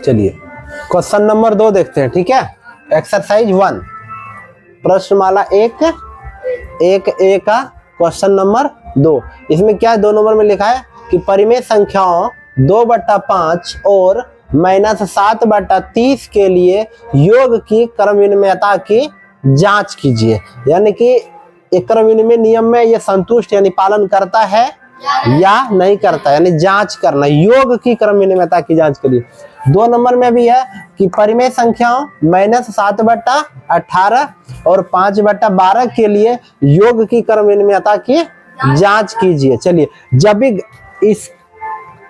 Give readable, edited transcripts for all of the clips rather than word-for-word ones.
चलिए question number 2 देखते हैं, ठीक है। एक्सरसाइज 1 प्रश्नमाला 1 1A का क्वेश्चन नंबर 2। इसमें क्या है, 2 नंबर में लिखा है कि परिमेय संख्याओं 2/5 और -7/30 के लिए योग की क्रम विनिमयता की जांच कीजिए। यानी कि एक क्रम विनिमय नियम में ये संतुष्ट यानी पालन करता है या नहीं करता, यानी जांच करना, योग की क्रम विनिमयता की जांच करिए। 2 नंबर में भी है कि परिमेय संख्याओं -7/18 और 5/12 के लिए योग की क्रम विनिमयता की जांच कीजिए। चलिए, जब भी इस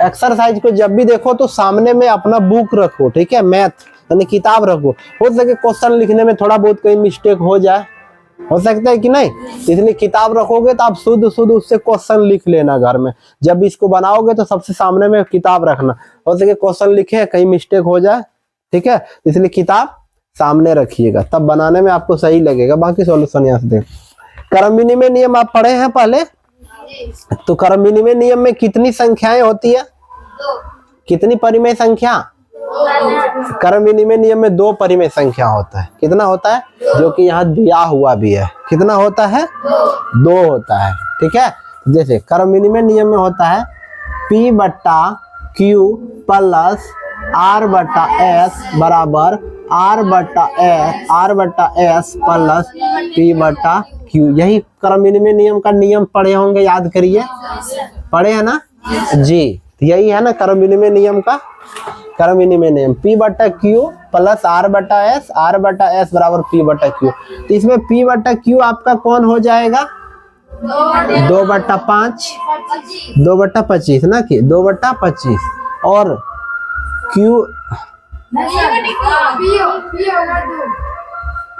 एक्सरसाइज को जब भी देखो तो सामने में अपना बुक रखो, ठीक है, मैथ यानी किताब रखो। हो सके क्वेश्चन लिखने में थोड़ा बहुत कहीं मिस्टेक हो जाए, हो सकता है कि नहीं, इसलिए किताब रखोगे तो आप शुद्ध उससे क्वेश्चन लिख लेना घर में। जब इसको बनाओगे तो सबसे सामने में किताब रखना, हो सके क्वेश्चन लिखे कहीं मिस्टेक हो जाए, ठीक है, इसलिए किताब सामने रखिएगा, तब बनाने में आपको सही लगेगा। बाकी सॉल्यूशन यहाँ से देख। क्रम विनिमय नियम आप पढ़े हैं पहले, तो क्रम विनिमय नियम में कितनी संख्याएं होती है, कितनी परिमेय संख्या, क्रम विनिमय नियम में 2 परिमेय संख्या होता है। कितना होता है, जो कि यहाँ दिया हुआ भी है, कितना होता है, 2 होता है, ठीक है। जैसे क्रम विनिमय नियम में होता है P/Q प्लस R/S बराबर R/S प्लस P/Q। यही क्रम विनिमय नियम का नियम पढ़े होंगे, याद करिए, पढ़े है ना जी, यही है ना क्रम विनिमय नियम का क्रम विनिमय नियम। P/Q प्लस R/S बराबर P/Q। तो इसमें P/Q आपका कौन हो जाएगा, 2/25 ना, कि 2/25 और Q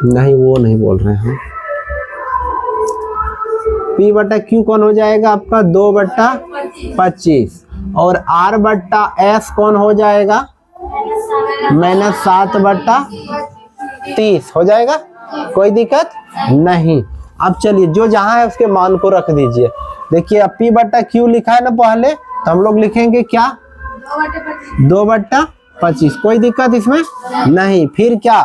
नहीं, वो नहीं बोल रहे हैं। P/Q कौन हो जाएगा आपका 2/25 और R/S कौन हो जाएगा -7/30 हो जाएगा, कोई दिक्कत नहीं। अब चलिए जो जहां है उसके मान को रख दीजिए। देखिए अब P/Q लिखा है ना पहले, तो हम लोग लिखेंगे क्या 2/25, कोई दिक्कत इसमें नहीं। फिर क्या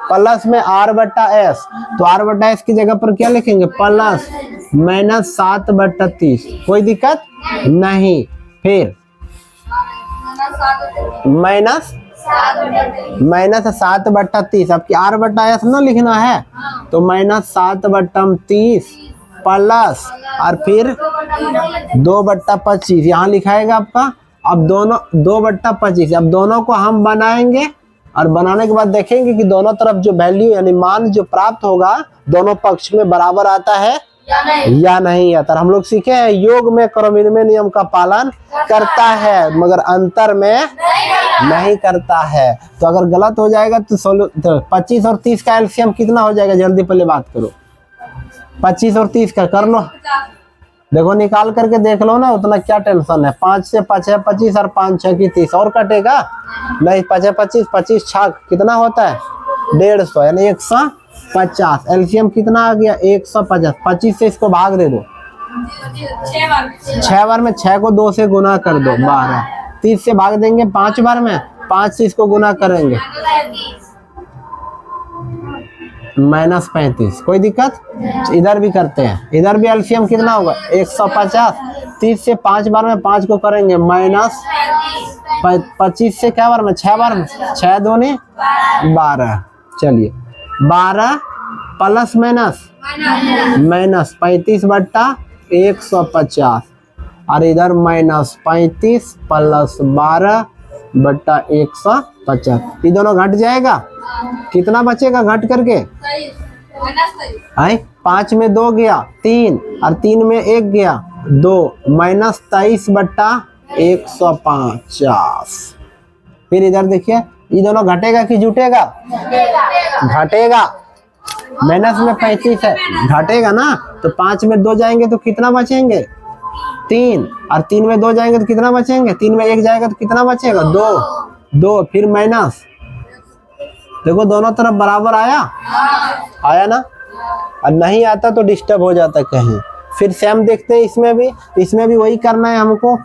प्लस में R/S, तो R/S की जगह पर क्या लिखेंगे प्लस -7/30, कोई दिक्कत नहीं। फिर -7/30, आपकी R/S ना लिखना है, तो -7/30 प्लस और फिर 2/25 यहाँ लिखाएगा आपका। अब दोनों 2/25, अब दोनों को हम बनाएंगे और बनाने के बाद देखेंगे कि दोनों तरफ जो वैल्यू यानी मान जो प्राप्त होगा दोनों पक्ष में बराबर आता है या नहीं आता। हम लोग सीखे हैं योग में क्रम विनिमय नियम का पालन करता है मगर अंतर में नहीं करता है। तो अगर गलत हो जाएगा तो 25 और 30 का एलसीएम कितना हो जाएगा, जल्दी पहले बात करो। 25 और 30 का कर लो, देखो निकाल करके देख लो ना, उतना क्या टेंशन है। 5 से 5 है 25 और 5 6 की 30 और कटेगा नहीं। 5 है 25, 25 छक कितना होता है 150 यानी 150। एलसीएम कितना आ गया 150। 25 से इसको भाग दे दो 6 बार में, 6 को 2 से गुना कर दो 12। 30 से भाग देंगे 5 बार में, 5 से इसको गुना करेंगे -35, कोई दिक्कत। इधर भी करते हैं, इधर भी एलसीएम कितना होगा 150। 30 से 5 बार में 5 को करेंगे -25 से क्या बार में 6 बार में, 6 दूनी 12। चलिए 12 प्लस माइनस 35/150 और इधर -35 प्लस 12/150। ये दोनों घट जाएगा, कितना बचेगा घट करके 5 में 2 गया 3 और 3 में 1 गया 2, -23/150। फिर इधर देखिए ये दोनों घटेगा कि जुटेगा, घटेगा। माइनस में 35 है, घटेगा ना, तो 5 में 2 जाएंगे तो कितना बचेंगे 3 और 3 में 2 जाएंगे तो कितना बचेंगे, 3 में 1 जाएगा तो कितना बचेगा 2। फिर माइनस, देखो दोनों तरफ बराबर आया ना, और नहीं आता तो डिस्टर्ब हो जाता कहीं। फिर सेम देखते हैं इसमें भी वही करना है हमको।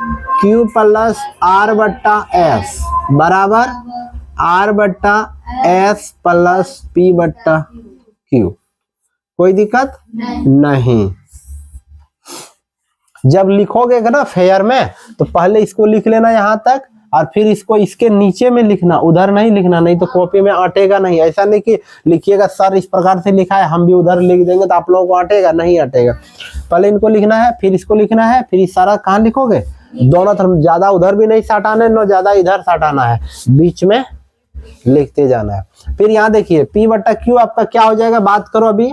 Q प्लस R बट्टा S बराबर R बट्टा S प्लस P बट्टा Q। कोई दिक्कत नहीं। जब लिखोगे ना फेयर में तो पहले इसको लिख लेना यहाँ तक और फिर इसको इसके नीचे में लिखना, उधर नहीं लिखना, नहीं तो कॉपी में अटेगा नहीं। ऐसा नहीं कि लिखिएगा सर इस प्रकार से लिखा है हम भी उधर लिख देंगे तो आप लोगों को अटेगा, नहीं अटेगा। पहले इनको लिखना है, फिर इसको लिखना है, फिर इस सारा कहाँ लिखोगे, दोनों तरफ, ज्यादा उधर भी नहीं सटाना है, न ज्यादा इधर सटाना है, बीच में लिखते जाना है। फिर यहाँ देखिए P बट्टा Q आपका क्या हो जाएगा, बात करो अभी,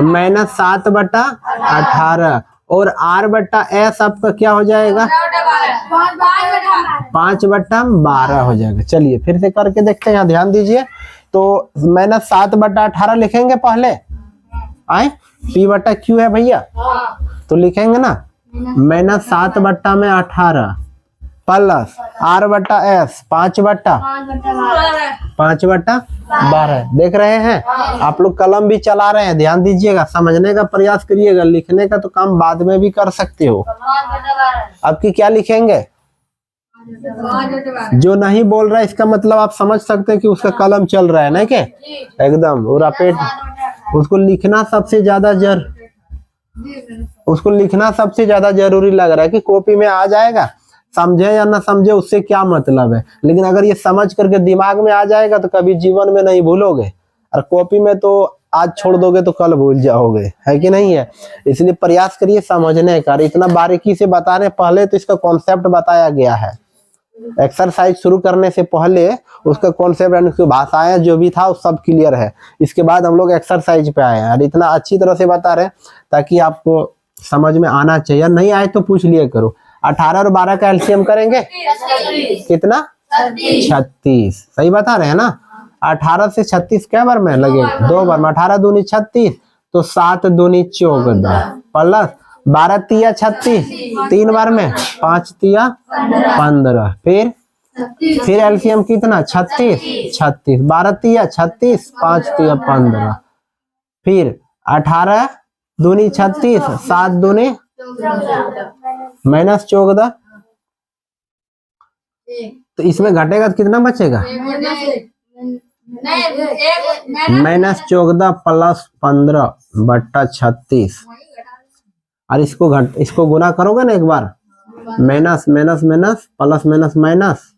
-7 बट्टा 18 और R बट्टा S आपका क्या हो जाएगा 5 बट्टा 12 हो जाएगा। चलिए फिर से करके देखते हैं, यहाँ ध्यान दीजिए। तो -7 बट्टा 18 लिखेंगे पहले, आए P बट्टा Q है भैया, तो लिखेंगे ना -7 बट्टा में 18 प्लस R बट्टा S 5 बट्टा 12। देख रहे हैं आप लोग, कलम भी चला रहे हैं, ध्यान दीजिएगा, समझने का प्रयास करिएगा, लिखने का तो काम बाद में भी कर सकते हो। अब की क्या लिखेंगे, जो नहीं बोल रहा है इसका मतलब आप समझ सकते हैं कि उसका कलम चल रहा है ना, क्या एकदम पूरा पेट। उसको लिखना सबसे ज्यादा जरूरी लग रहा है कि कॉपी में आ जाएगा, समझे या ना समझे उससे क्या मतलब है, लेकिन अगर ये समझ करके दिमाग में आ जाएगा तो कभी जीवन में नहीं भूलोगे, और कॉपी में तो आज छोड़ दोगे तो कल भूल जाओगे, है कि नहीं है। इसलिए प्रयास करिए समझने का। इतना बारीकी से बता रहे, पहले तो इसका कॉन्सेप्ट बताया गया है, एक्सरसाइज शुरू करने से पहले उसका कॉन्सेप्ट यानी उसकी भाषाएं जो भी था वो सब क्लियर है। इसके बाद हम लोग एक्सरसाइज पे आए हैं और इतना अच्छी तरह से बता रहे ताकि आपको समझ में आना चाहिए, नहीं आए तो पूछ लिया करो। 18 और 12 का एलसीएम करेंगे कितना, 36। सही बता रहे हैं ना। 18 से 36 क्या बार में लगे, 2 बार में। 18 दूनी 36 तो 7 दूनी 14 प्लस 12 तिया 36 3 बार में, 5 तिया 15। फिर एलसीएम कितना 36 12 तिया 36 5 तिया 15। फिर 18 दूनी 36 7 दूनी -14, तो इसमें घटेगा तो कितना बचेगा, -14 प्लस 15 बट्टा 36। और इसको गुना करोगे ना एक बार, माइनस प्लस माइनस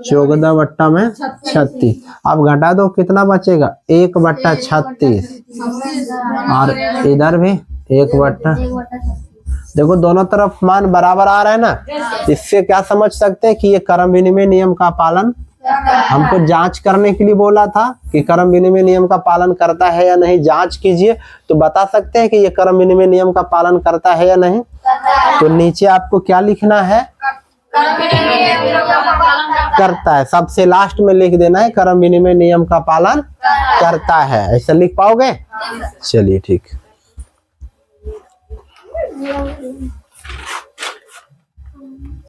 14 बट्टा में 36। अब घटा दो कितना बचेगा, 1 बट्टा 36 और इधर भी 1 बट्टा। देखो दोनों तरफ मान बराबर आ रहा है ना, इससे क्या समझ सकते हैं कि ये क्रम विनिमय नियम का पालन, हमको जांच करने के लिए बोला था कि क्रम विनिमय नियम का पालन करता है या नहीं, जांच कीजिए तो बता सकते हैं कि ये क्रम विनिमय नियम का पालन करता है या नहीं। तो नीचे आपको क्या लिखना है, करता है, सबसे लास्ट में लिख देना है क्रम विनिमय नियम का पालन करता है, ऐसा लिख पाओगे। चलिए ठीक।